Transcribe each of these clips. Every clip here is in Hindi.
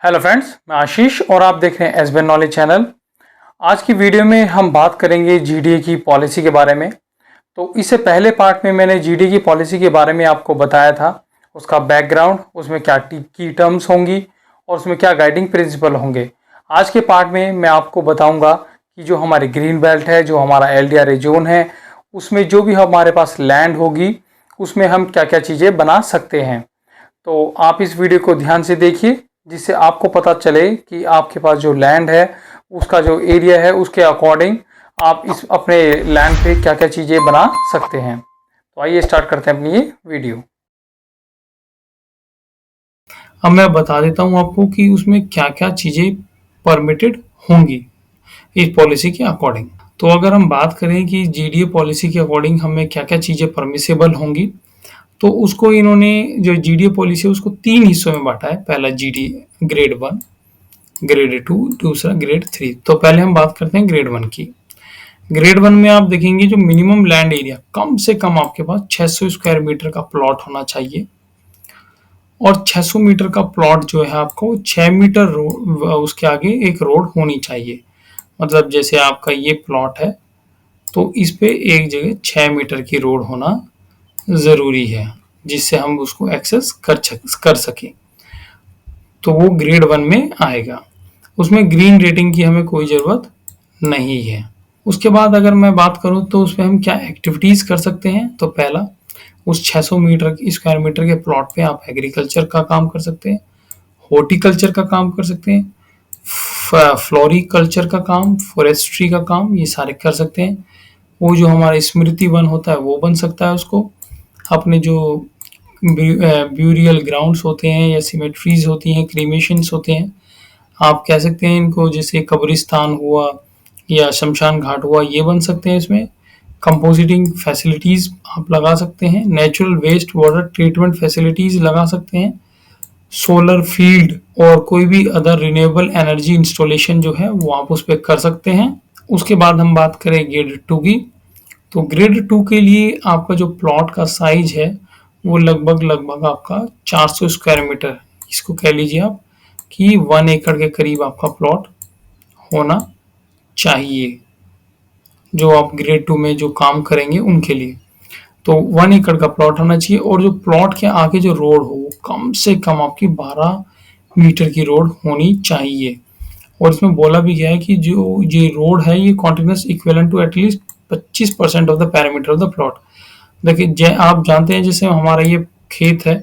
हेलो फ्रेंड्स, मैं आशीष और आप देख रहे हैं एसबीएन नॉलेज चैनल। आज की वीडियो में हम बात करेंगे जीडीए की पॉलिसी के बारे में। तो इससे पहले पार्ट में मैंने जीडीए की पॉलिसी के बारे में आपको बताया था, उसका बैकग्राउंड, उसमें क्या की टर्म्स होंगी और उसमें क्या गाइडिंग प्रिंसिपल होंगे। आज के पार्ट में मैं आपको बताऊंगा कि जो हमारी ग्रीन बेल्ट है, जो हमारा एलडीआरए जोन है, उसमें जो भी हमारे पास लैंड होगी उसमें हम क्या क्या चीज़ें बना सकते हैं। तो आप इस वीडियो को ध्यान से देखिए, जिससे आपको पता चले कि आपके पास जो लैंड है, उसका जो एरिया है, उसके अकॉर्डिंग आप इस अपने लैंड पे क्या क्या चीज़ें बना सकते हैं। तो आइए स्टार्ट करते हैं अपनी ये वीडियो। अब मैं बता देता हूँ आपको कि उसमें क्या क्या चीज़ें परमिटेड होंगी इस पॉलिसी के अकॉर्डिंग। तो अगर हम बात करें कि जीडीए पॉलिसी के अकॉर्डिंग हमें क्या क्या चीज़ें परमिसेबल होंगी, तो उसको इन्होंने जो जीडीए पॉलिसी है उसको 3 हिस्सों में बाँटा है। पहला जीडीए ग्रेड 1, ग्रेड 2, दूसरा ग्रेड 3। तो पहले हम बात करते हैं ग्रेड 1 की। ग्रेड 1 में आप देखेंगे जो मिनिमम लैंड एरिया कम से कम आपके पास 600 स्क्वायर मीटर का प्लॉट होना चाहिए, और 600 मीटर का प्लॉट जो है आपको 6 मीटर उसके आगे एक रोड होनी चाहिए। मतलब जैसे आपका ये प्लॉट है, तो इस पे एक जगह 6 मीटर की रोड होना ज़रूरी है, जिससे हम उसको एक्सेस कर सकें। तो वो ग्रेड 1 में आएगा। उसमें ग्रीन रेटिंग की हमें कोई ज़रूरत नहीं है। उसके बाद अगर मैं बात करूँ तो उसमें हम क्या एक्टिविटीज़ कर सकते हैं, तो पहला, उस 600 मीटर स्क्वायर मीटर के प्लॉट पे आप एग्रीकल्चर का काम कर सकते हैं, हॉर्टिकल्चर का काम कर सकते हैं, फ्लोरिकल्चर का काम, फॉरेस्ट्री का काम, ये सारे कर सकते हैं। वो जो हमारा स्मृति वन होता है वो बन सकता है उसको। अपने जो ब्यूरियल ग्राउंड्स होते हैं या सिमेट्रीज होती हैं, क्रीमेशंस होते हैं, आप कह सकते हैं इनको, जैसे कब्रिस्तान हुआ या शमशान घाट हुआ, ये बन सकते हैं इसमें। कंपोजिटिंग फैसिलिटीज़ आप लगा सकते हैं, natural waste water treatment facilities लगा सकते हैं, सोलर फील्ड और कोई भी अदर रिन्यूएबल एनर्जी इंस्टॉलेशन जो है वो आप उस पर कर सकते हैं। उसके बाद हम बात करें ग्रेड 2 की। तो ग्रेड 2 के लिए आपका जो प्लॉट का साइज है वो लगभग लगभग आपका 400 स्क्वायर मीटर, इसको कह लीजिए आप कि 1 एकड़ के करीब आपका प्लॉट होना चाहिए, जो आप ग्रेड 2 में जो काम करेंगे उनके लिए। तो 1 एकड़ का प्लॉट होना चाहिए, और जो प्लॉट के आगे जो रोड हो वो कम से कम आपकी 12 मीटर की रोड होनी चाहिए। और इसमें बोला भी गया है कि जो ये रोड है ये continuous equivalent to at least 25% of the parameter of the plot. देखिए, आप जानते हैं जैसे हमारा ये खेत है,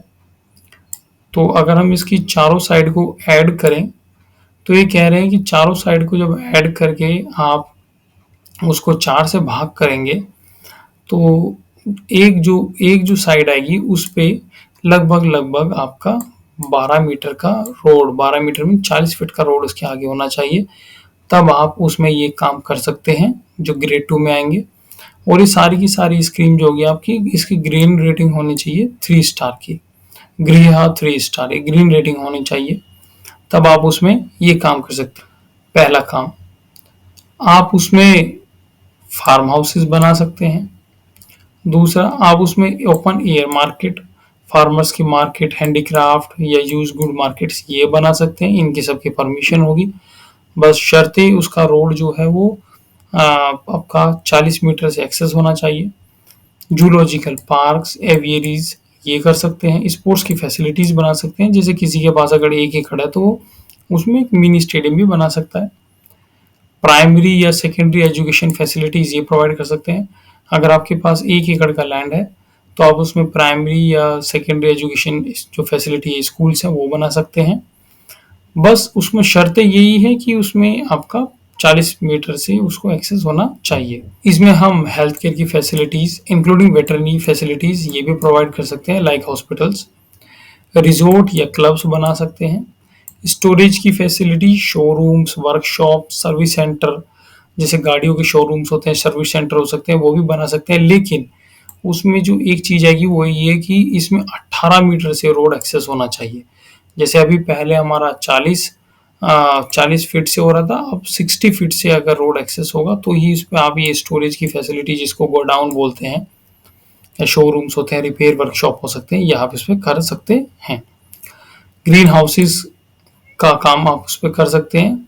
तो अगर हम इसकी चारों साइड को ऐड करें, तो ये कह रहे हैं कि चारों साइड को जब ऐड करके आप उसको 4 से भाग करेंगे, तो एक जो साइड आएगी उस पे लगभग लगभग आपका 12 मीटर का रोड, 12 मीटर में 40 फीट का रोड उसके आगे होना चाहिए। तब आप उसमें ये काम कर सकते हैं जो ग्रेड 2 में आएंगे। और ये सारी की सारी स्कीम जो होगी आपकी, इसकी ग्रीन रेटिंग होनी चाहिए 3 स्टार की। गृह 3 स्टार, ये ग्रीन रेटिंग होनी चाहिए, तब आप उसमें ये काम कर सकते हैं। पहला काम, आप उसमें फार्म हाउसेस बना सकते हैं। दूसरा, आप उसमें ओपन एयर मार्केट, फार्मर्स की मार्केट, हैंडीक्राफ्ट या यूज गुड मार्केट्स ये बना सकते हैं। इनकी सबकी परमिशन होगी, बस शर्तें उसका रोड जो है वो आपका 40 मीटर से एक्सेस होना चाहिए। जूलॉजिकल पार्क्स, एवियरीज ये कर सकते हैं। स्पोर्ट्स की फैसिलिटीज बना सकते हैं, जैसे किसी के पास अगर एक एकड़ है तो वो उसमें एक मिनी स्टेडियम भी बना सकता है। प्राइमरी या सेकेंडरी एजुकेशन फैसिलिटीज़ ये प्रोवाइड कर सकते हैं। अगर आपके पास 1 एकड़ का लैंड है, तो आप उसमें प्राइमरी या सेकेंडरी एजुकेशन जो फैसिलिटी है, स्कूल्स हैं, वो बना सकते हैं। बस उसमें शर्तें यही है कि उसमें आपका 40 मीटर से उसको एक्सेस होना चाहिए। इसमें हम हेल्थ केयर की फैसिलिटीज़ इंक्लूडिंग वेटरनरी फैसिलिटीज़ ये भी प्रोवाइड कर सकते हैं, लाइक हॉस्पिटल्स। रिज़ॉर्ट या क्लब्स बना सकते हैं। स्टोरेज की facility, showrooms, workshop, service centre, जैसे गाड़ियों के शोरूम्स होते हैं, सर्विस सेंटर हो सकते हैं, वो भी बना सकते हैं। लेकिन उसमें जो एक चीज़ आएगी वो ये कि इसमें 18 मीटर से रोड एक्सेस होना चाहिए। जैसे अभी पहले हमारा 40 फीट से हो रहा था, अब 60 फीट से अगर रोड एक्सेस होगा तो ही इस पे आप ये स्टोरेज की फैसिलिटी, जिसको गोडाउन बोलते हैं, या शोरूम्स होते हैं, रिपेयर वर्कशॉप हो सकते हैं, ये आप इसमें कर सकते हैं। ग्रीन हाउसेस का काम आप उस पे कर सकते हैं।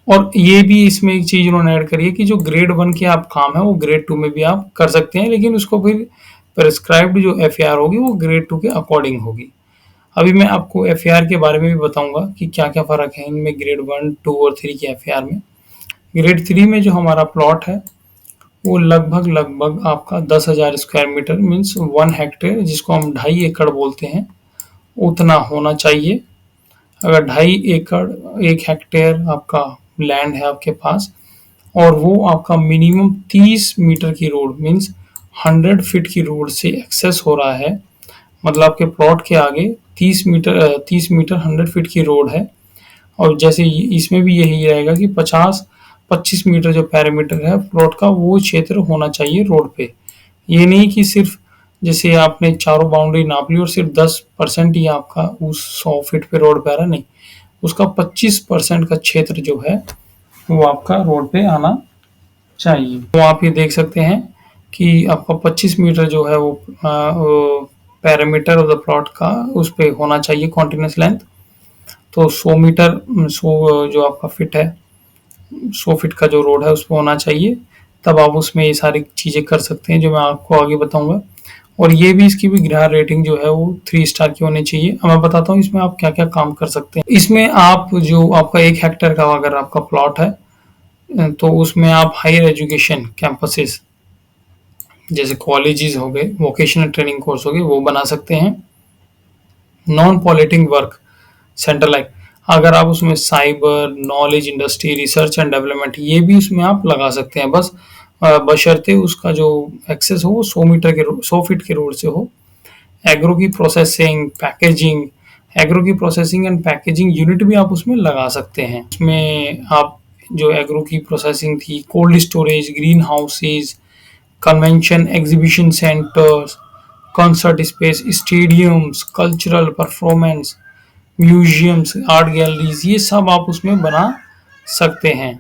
और ये भी इसमें एक चीज़ उन्होंने ऐड करी है कि जो ग्रेड 1 के आप काम है वो ग्रेड 2 में भी आप कर सकते हैं, लेकिन उसको फिर प्रिस्क्राइब्ड जो एफआईआर होगी वो ग्रेड 2 के अकॉर्डिंग होगी। अभी मैं आपको एफआईआर के बारे में भी बताऊंगा कि क्या क्या फ़र्क है इनमें ग्रेड 1, 2 और 3 के एफआईआर में। ग्रेड 3 में जो हमारा प्लॉट है वो लगभग लगभग आपका 10,000 स्क्वायर मीटर मीन्स 1 हेक्टेयर, जिसको हम 2.5 एकड़ बोलते हैं, उतना होना चाहिए। अगर 2.5 एकड़ 1 हेक्टेयर आपका लैंड है आपके पास और वो आपका मिनिमम 30 मीटर की रोड मीन्स 100 फीट की रोड से एक्सेस हो रहा है, मतलब आपके प्लॉट के आगे 30 मीटर 100 फीट की रोड है। और जैसे इसमें भी यही रहेगा कि 25 मीटर जो पैरामीटर है प्लॉट का वो क्षेत्र होना चाहिए रोड पे। ये नहीं कि सिर्फ जैसे आपने चारों बाउंड्री नाप ली और सिर्फ 10% ही आपका उस 100 फीट पे रोड पे आ रहा, नहीं, उसका 25% का क्षेत्र जो है वो आपका रोड पे आना चाहिए। तो आप ये देख सकते हैं कि आपका 25 मीटर जो है वो पैरामीटर ऑफ द प्लॉट का उस पे होना चाहिए कॉन्टिन्यूस लेंथ। तो 100 मीटर 100 जो आपका फिट है, 100 फीट का जो रोड है उस पे होना चाहिए, तब आप उसमें ये सारी चीज़ें कर सकते हैं जो मैं आपको आगे बताऊंगा। और ये भी इसकी भी गृह रेटिंग जो है वो 3 स्टार की होनी चाहिए। अब मैं बताता हूँ इसमें आप क्या क्या काम कर सकते हैं। इसमें आप जो आपका 1 हेक्टेयर का अगर आपका प्लॉट है तो उसमें आप हायर एजुकेशन कैंपसेस जैसे कॉलेजेस हो गए, वोकेशनल ट्रेनिंग कोर्स हो गए, वो बना सकते हैं। नॉन पॉलिटिंग वर्क सेंटर लाइक अगर आप उसमें cyber, knowledge industry, research and development ये भी उसमें आप लगा सकते हैं, बस बशर्ते उसका जो एक्सेस हो वो 100 फीट के रोड से हो। एग्रो की प्रोसेसिंग, पैकेजिंग, एग्रो की प्रोसेसिंग एंड पैकेजिंग यूनिट भी आप उसमें लगा सकते हैं। उसमें आप जो एग्रो की प्रोसेसिंग थी, cold storage, green houses, convention exhibition centres, concert space, stadiums, cultural performance, museums, art galleries, ये सब आप उसमें बना सकते हैं।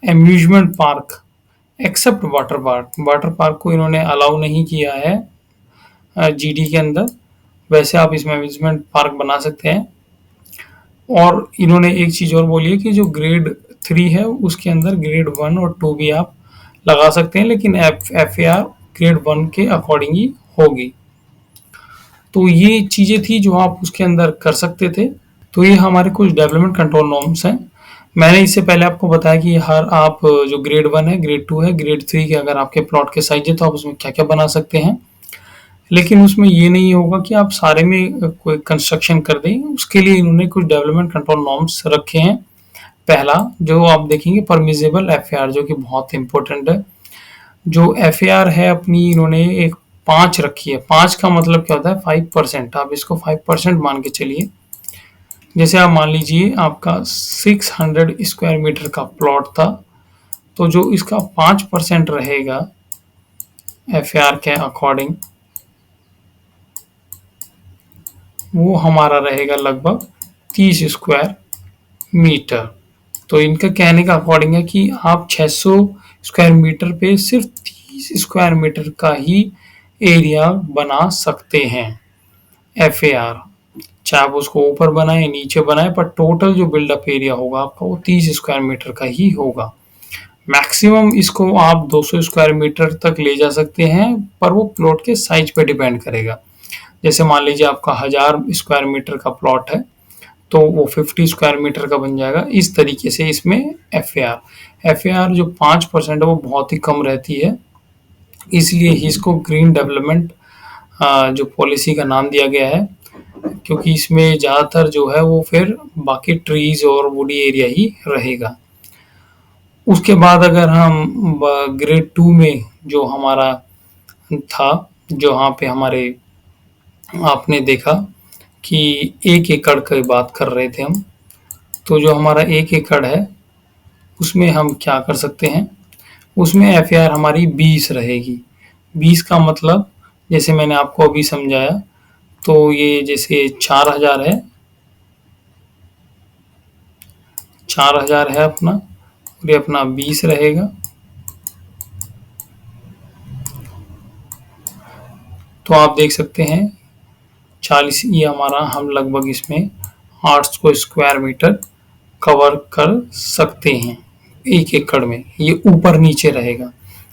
Amusement park except water park, water park को इन्होंने अलाउ नहीं किया है जीडी के अंदर, वैसे आप इसमें अम्यूजमेंट पार्क बना सकते हैं। और इन्होंने एक चीज़ और बोली है कि जो ग्रेड 3 है उसके अंदर ग्रेड 1 और 2 भी आप लगा सकते हैं, लेकिन एफएआर ग्रेड 1 के अकॉर्डिंग ही होगी। तो ये चीज़ें थी जो आप उसके अंदर कर सकते थे। तो ये हमारे कुछ डेवलपमेंट कंट्रोल नॉर्म्स हैं। मैंने इससे पहले आपको बताया कि हर आप जो ग्रेड 1 है, ग्रेड 2 है, ग्रेड 3 के अगर आपके प्लॉट के साइज है तो आप उसमें क्या-क्या बना सकते हैं। लेकिन उसमें ये नहीं होगा कि आप सारे में कोई कंस्ट्रक्शन कर दें, उसके लिए इन्होंने कुछ डेवलपमेंट कंट्रोल नॉर्म्स रखे हैं। पहला जो आप देखेंगे परमिसिबल एफएआर, जो कि बहुत इंपॉर्टेंट है। जो एफएआर है अपनी इन्होंने एक 5 रखी है। 5 का मतलब क्या होता है? 5%। आप इसको 5% मान के चलिए। जैसे आप मान लीजिए आपका 600 स्क्वायर मीटर का प्लॉट था, तो जो इसका 5% रहेगा एफएआर के अकॉर्डिंग, वो हमारा रहेगा लगभग 30 स्क्वायर मीटर। तो इनका कहने का अकॉर्डिंग है कि आप 600 स्क्वायर मीटर पे सिर्फ 30 स्क्वायर मीटर का ही एरिया बना सकते हैं एफएआर। चाहे आप उसको ऊपर बनाए नीचे बनाए, पर टोटल जो बिल्डअप एरिया होगा आपका वो 30 स्क्वायर मीटर का ही होगा। मैक्सिमम इसको आप 200 स्क्वायर मीटर तक ले जा सकते हैं, पर वो प्लॉट के साइज पे डिपेंड करेगा। जैसे मान लीजिए आपका 1000 स्क्वायर मीटर का प्लॉट है तो वो 50 स्क्वायर मीटर का बन जाएगा। इस तरीके से इसमें एफएआर जो 5% है वो बहुत ही कम रहती है, इसलिए इसको ग्रीन डेवलपमेंट जो पॉलिसी का नाम दिया गया है, क्योंकि इसमें ज़्यादातर जो है वो फिर बाकी ट्रीज और वुडी एरिया ही रहेगा। उसके बाद अगर हम ग्रेड 2 में जो हमारा था, जहाँ पे हमारे आपने देखा कि 1 एकड़ की बात कर रहे थे हम, तो जो हमारा 1 एकड़ है उसमें हम क्या कर सकते हैं, उसमें एफएआर हमारी 20 रहेगी। 20 का मतलब जैसे मैंने आपको अभी समझाया, तो ये जैसे 4000 है, 4000 है अपना, और ये अपना 20 रहेगा। तो आप देख सकते हैं 40 ये हमारा हम लगभग इसमें 800 स्क्वायर मीटर कवर कर सकते हैं 1 एकड़ में। ये ऊपर नीचे रहेगा,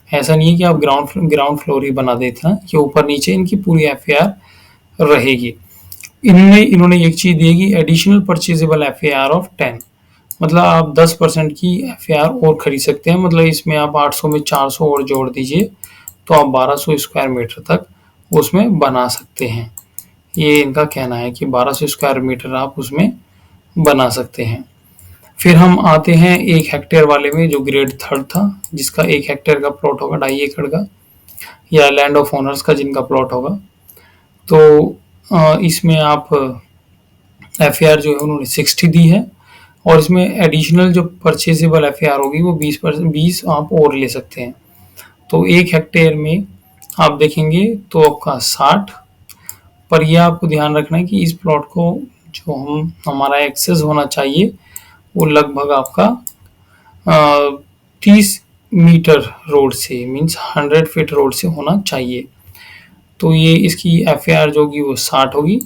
ऐसा नहीं है कि आप ग्राउंड फ्लोर ही बना देते हैं, ये ऊपर नीचे इनकी पूरी एफएआर रहेगी। इनमें इन्होंने एक चीज देगी, एडिशनल परचेजेबल एफएआर ऑफ 10, मतलब आप 10% की एफएआर और खरीद सकते हैं। मतलब इसमें आप 800 में 400 और जोड़ दीजिए तो आप 1200 स्क्वायर मीटर तक उसमें बना सकते हैं। ये इनका कहना है कि 1200 स्क्वायर मीटर आप उसमें बना सकते हैं। फिर हम आते हैं 1 हेक्टेयर वाले में, जो ग्रेड 3 था, जिसका 1 हेक्टेयर का प्लॉट होगा 2.5 एकड़ का, या लैंड ऑफ ओनर्स का जिनका प्लॉट होगा। तो इसमें आप एफएआर जो है उन्होंने 60 दी है, और इसमें एडिशनल जो परचेजेबल एफएआर होगी वो 20 आप और ले सकते हैं। तो 1 हेक्टेयर में आप देखेंगे तो आपका 60, पर यह आपको ध्यान रखना है कि इस प्लॉट को जो हमारा एक्सेस होना चाहिए वो लगभग आपका 30 मीटर रोड से, मीन्स 100 फीट रोड से होना चाहिए। तो ये इसकी एफएआर जो होगी वो 60 होगी,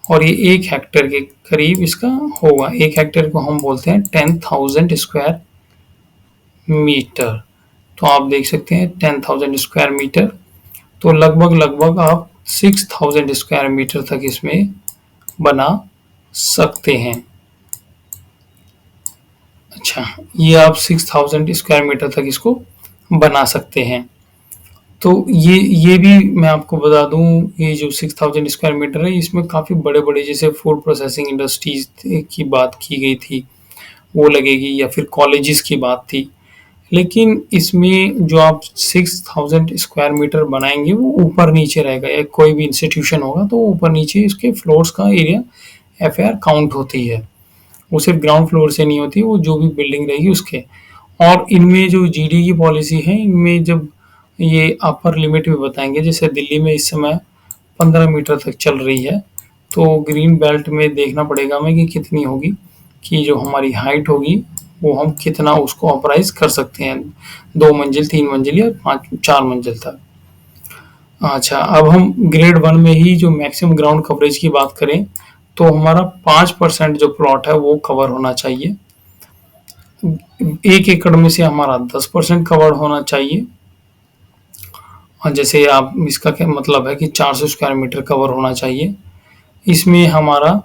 और ये 1 हेक्टेयर के करीब इसका होगा। 1 हेक्टेयर को हम बोलते हैं 10,000 स्क्वायर मीटर। तो आप देख सकते हैं 10,000 स्क्वायर मीटर, तो लगभग आप 6,000 स्क्वायर मीटर तक इसमें बना सकते हैं। अच्छा, ये आप 6,000 स्क्वायर मीटर तक इसको बना सकते हैं। तो ये भी मैं आपको बता दूं, ये जो 6,000 स्क्वायर मीटर है इसमें काफ़ी बड़े-बड़े जैसे फूड प्रोसेसिंग इंडस्ट्रीज की बात की गई थी वो लगेगी, या फिर कॉलेजेस की बात थी। लेकिन इसमें जो आप 6,000 स्क्वायर मीटर बनाएंगे वो ऊपर नीचे रहेगा, या कोई भी इंस्टीट्यूशन होगा तो ऊपर नीचे इसके फ्लोर्स का एरिया एफएआर काउंट होती है, वो सिर्फ ग्राउंड फ्लोर से नहीं होती, वो जो भी बिल्डिंग रहेगी उसके। और इनमें जो जीडी की पॉलिसी है, इनमें जब ये अपर लिमिट भी बताएंगे, जैसे दिल्ली में इस समय 15 मीटर तक चल रही है, तो ग्रीन बेल्ट में देखना पड़ेगा हमें कि कितनी होगी, कि जो हमारी हाइट होगी वो हम कितना उसको ऑपराइज कर सकते हैं, 2 मंजिल, 3 मंजिल या 4 मंजिल तक। अच्छा, अब हम ग्रेड 1 में ही जो मैक्सिमम ग्राउंड कवरेज की बात करें तो हमारा 5% जो प्लॉट है वो कवर होना चाहिए। 1 एकड़ में से हमारा 10% कवर होना चाहिए। और जैसे आप, इसका क्या मतलब है कि 400 स्क्वायर मीटर कवर होना चाहिए। इसमें हमारा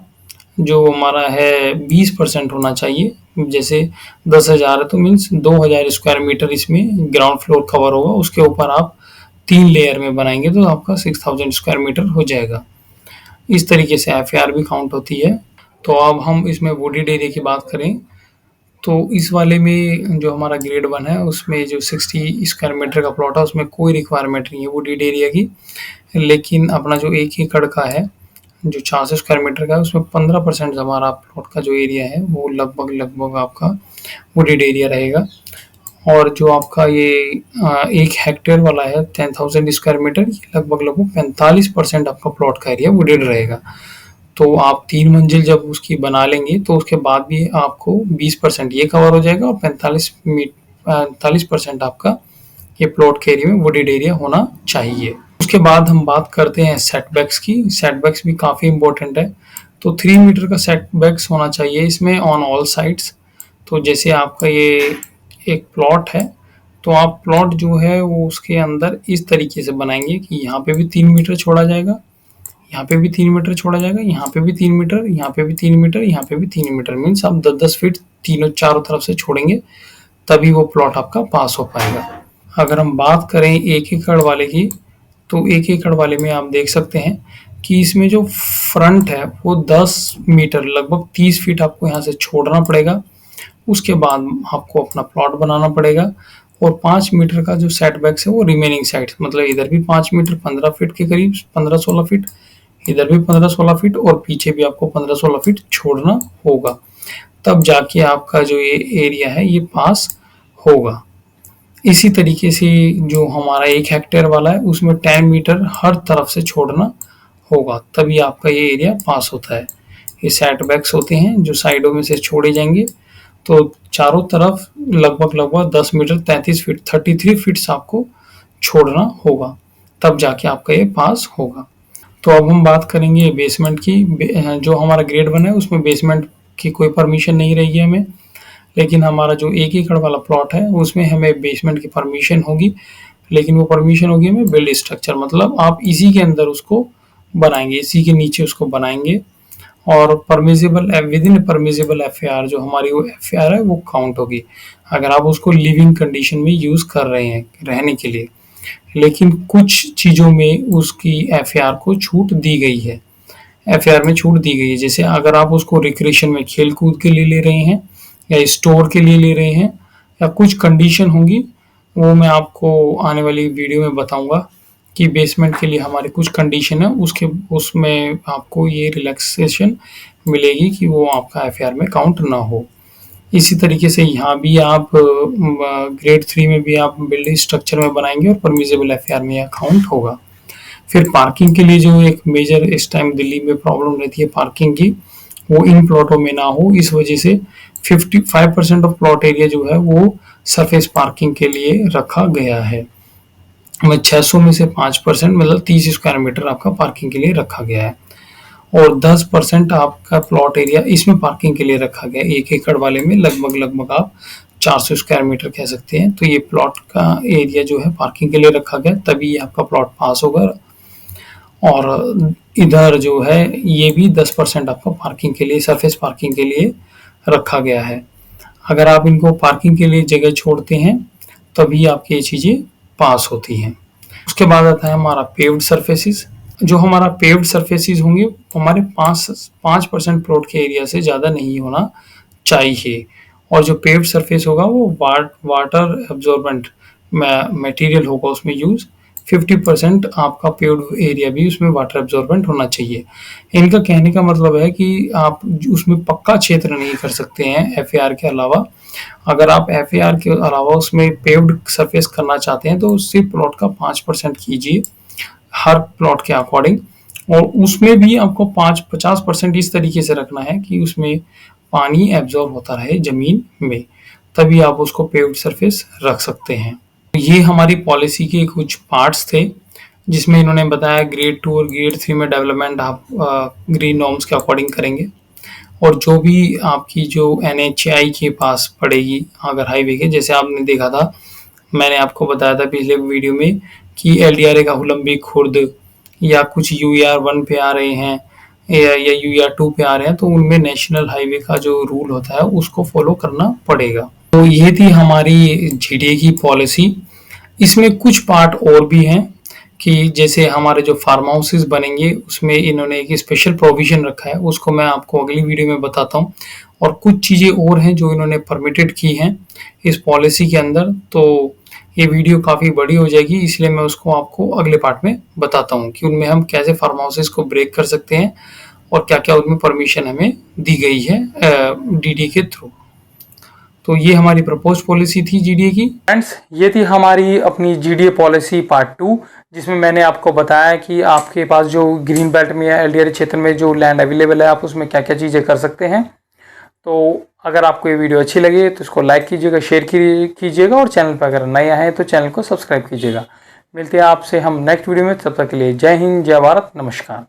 जो हमारा है 20% होना चाहिए। जैसे 10,000 है तो मीन्स 2,000 स्क्वायर मीटर इसमें ग्राउंड फ्लोर कवर होगा, उसके ऊपर आप 3 लेयर में बनाएंगे तो आपका 6,000 स्क्वायर मीटर हो जाएगा। इस तरीके से एफएआर भी काउंट होती है। तो अब हम इसमें वुडेड एरिया की बात करें तो इस वाले में जो हमारा ग्रेड 1 है उसमें जो 60 स्क्वायर मीटर का प्लॉट है उसमें कोई रिक्वायरमेंट नहीं है वुडेड एरिया की। लेकिन अपना जो 1 एकड़ का है जो 400 स्क्वायर मीटर का है उसमें 15% हमारा प्लॉट का जो एरिया है वो लगभग आपका वुडेड एरिया रहेगा। और जो आपका ये 1 हेक्टेयर वाला है 10,000 स्क्वायर मीटर, लगभग 45% आपका प्लॉट का एरिया वुडेड रहेगा। तो आप 3 मंजिल जब उसकी बना लेंगे तो उसके बाद भी आपको 20% ये कवर हो जाएगा, और 45% आपका ये प्लॉट के एरिया में वुडेड एरिया होना चाहिए। उसके बाद हम बात करते हैं सेटबैक्स की। सेटबैक्स भी काफ़ी इंपॉर्टेंट है। तो 3 मीटर का सेटबैक्स होना चाहिए इसमें ऑन ऑल साइड्स। तो जैसे आपका ये एक प्लॉट है तो आप प्लॉट जो है वो उसके अंदर इस तरीके से बनाएंगे कि यहाँ पे भी 3 मीटर छोड़ा जाएगा, यहाँ पे भी 3 मीटर छोड़ा जाएगा, यहाँ पे भी 3 मीटर, यहाँ पे भी 3 मीटर, यहाँ पे भी 3 मीटर, मीन्स आप 10-10 फीट तीनों चारों तरफ से छोड़ेंगे तभी वो प्लॉट आपका पास हो पाएगा। अगर हम बात करें 1 एकड़ वाले की तो 1 एकड़ वाले में आप देख सकते हैं कि इसमें जो फ्रंट है वो 10 मीटर लगभग 30 फीट आपको यहाँ से छोड़ना पड़ेगा। उसके बाद आपको अपना प्लॉट बनाना पड़ेगा, और 5 मीटर का जो सेटबैक्स है वो रिमेनिंग साइड, मतलब इधर भी 5 मीटर 15 फीट के करीब 15-16 फीट, इधर भी 15-16 फीट और पीछे भी आपको 15-16 फीट छोड़ना होगा, तब जाके आपका जो ये एरिया है ये पास होगा। इसी तरीके से जो हमारा 1 हेक्टेयर वाला है उसमें 10 मीटर हर तरफ से छोड़ना होगा, तभी आपका ये एरिया पास होता है। ये सेटबैक्स होते हैं जो साइडों में से छोड़े जाएंगे, तो चारों तरफ लगभग 10 मीटर 33 फीट 33 फीट्स आपको छोड़ना होगा, तब जाके आपका ये पास होगा। तो अब हम बात करेंगे बेसमेंट की। जो हमारा ग्रेड 1 है उसमें बेसमेंट की कोई परमिशन नहीं रहेगी हमें, लेकिन हमारा जो 1 एकड़ वाला प्लॉट है उसमें हमें बेसमेंट की परमिशन होगी, लेकिन वो परमिशन होगी हमें बिल्ड स्ट्रक्चर, मतलब आप इसी के अंदर उसको बनाएंगे, इसी के नीचे उसको बनाएंगे। और permissible with in permissible FAR, जो हमारी वो एफएआर है वो काउंट होगी अगर आप उसको लिविंग कंडीशन में यूज़ कर रहे हैं रहने के लिए। लेकिन कुछ चीज़ों में उसकी एफएआर को छूट दी गई है, एफएआर में छूट दी गई है। जैसे अगर आप उसको रिक्रिएशन में खेल कूद के लिए ले रहे हैं या स्टोर के लिए ले रहे हैं या कुछ कंडीशन होंगी, वो मैं आपको आने वाली वीडियो में बताऊंगा कि बेसमेंट के लिए हमारे कुछ कंडीशन है, उसके उसमें आपको ये रिलैक्सेशन मिलेगी कि वो आपका एफआईआर में काउंट ना हो। इसी तरीके से यहाँ भी आप ग्रेड 3 में भी आप बिल्डिंग स्ट्रक्चर में बनाएंगे और परमिसिबल एफआईआर में यह काउंट होगा। फिर पार्किंग के लिए जो एक मेजर इस टाइम दिल्ली में प्रॉब्लम रहती है पार्किंग की, वो इन प्लॉटों में ना हो, इस वजह से 55% ऑफ प्लॉट एरिया जो है वो सरफेस पार्किंग के लिए रखा गया है। 600 में से 5% मतलब 30 स्क्वायर मीटर आपका पार्किंग के लिए रखा गया है, और 10% आपका प्लॉट एरिया इसमें पार्किंग के लिए रखा गया है। 1 एकड़ वाले में लगभग आप 400 स्क्वायर मीटर कह सकते हैं। तो ये प्लॉट का एरिया जो है पार्किंग के लिए रखा गया, तभी आपका प्लॉट पास होगा। और इधर जो है ये भी 10% आपका पार्किंग के लिए, सरफेस पार्किंग के लिए रखा गया है। अगर आप इनको पार्किंग के लिए जगह छोड़ते हैं तभी आपकी ये चीज़ें पास होती हैं। उसके बाद आता है हमारा पेव्ड सर्फेसिस। जो हमारा पेव्ड सर्फेसिस होंगे हमारे 5% प्लॉट के एरिया से ज़्यादा नहीं होना चाहिए, और जो पेव्ड सरफेस होगा वो वाटर एब्जॉर्बेंट मटेरियल होगा उसमें यूज़। 50% आपका पेव्ड एरिया भी उसमें वाटर एब्जॉर्बेंट होना चाहिए। इनका कहने का मतलब है कि आप उसमें पक्का क्षेत्र नहीं कर सकते हैं एफएआर के अलावा। अगर आप एफएआर के अलावा उसमें पेव्ड सरफेस करना चाहते हैं तो सिर्फ प्लॉट का 5% कीजिए हर प्लॉट के अकॉर्डिंग, और उसमें भी आपको 50% इस तरीके से रखना है कि उसमें पानी एब्जॉर्ब होता रहे ज़मीन में, तभी आप उसको पेव्ड सरफेस रख सकते हैं। ये हमारी पॉलिसी के कुछ पार्ट्स थे जिसमें इन्होंने बताया ग्रेड 2 और ग्रेड 3 में डेवलपमेंट आप ग्रीन नॉर्म्स के अकॉर्डिंग करेंगे, और जो भी आपकी जो एनएचआई के पास पड़ेगी अगर हाईवे के, जैसे आपने देखा था, मैंने आपको बताया था पिछले वीडियो में कि एलडीआरए का हुलम्बी खुर्द या कुछ यूआर 1 पे आ रहे हैं या यूआर 2 पे आ रहे हैं, तो उनमें नेशनल हाईवे का जो रूल होता है उसको फॉलो करना पड़ेगा। तो ये थी हमारी जीडीए की पॉलिसी। इसमें कुछ पार्ट और भी हैं कि जैसे हमारे जो फार्म हाउसेस बनेंगे उसमें इन्होंने एक स्पेशल प्रोविजन रखा है, उसको मैं आपको अगली वीडियो में बताता हूँ। और कुछ चीज़ें और हैं जो इन्होंने परमिटेड की हैं इस पॉलिसी के अंदर, तो ये वीडियो काफ़ी बड़ी हो जाएगी, इसलिए मैं उसको आपको अगले पार्ट में बताता हूँ कि उनमें हम कैसे फार्म हाउसेस को ब्रेक कर सकते हैं और क्या क्या उनमें परमिशन हमें दी गई है डीडी के थ्रू। तो ये हमारी प्रपोज पॉलिसी थी जीडीए की। फ्रेंड्स, ये थी हमारी अपनी जीडीए पॉलिसी पार्ट 2, जिसमें मैंने आपको बताया कि आपके पास जो ग्रीन बेल्ट में या एलडीआरए क्षेत्र में जो लैंड अवेलेबल है आप उसमें क्या क्या चीज़ें कर सकते हैं। तो अगर आपको ये वीडियो अच्छी लगी तो इसको लाइक कीजिएगा, शेयर कीजिएगा, और चैनल पर अगर नए आए तो चैनल को सब्सक्राइब कीजिएगा। मिलते हैं आपसे हम नेक्स्ट वीडियो में, तब तक के लिए जय हिंद, जय भारत, नमस्कार।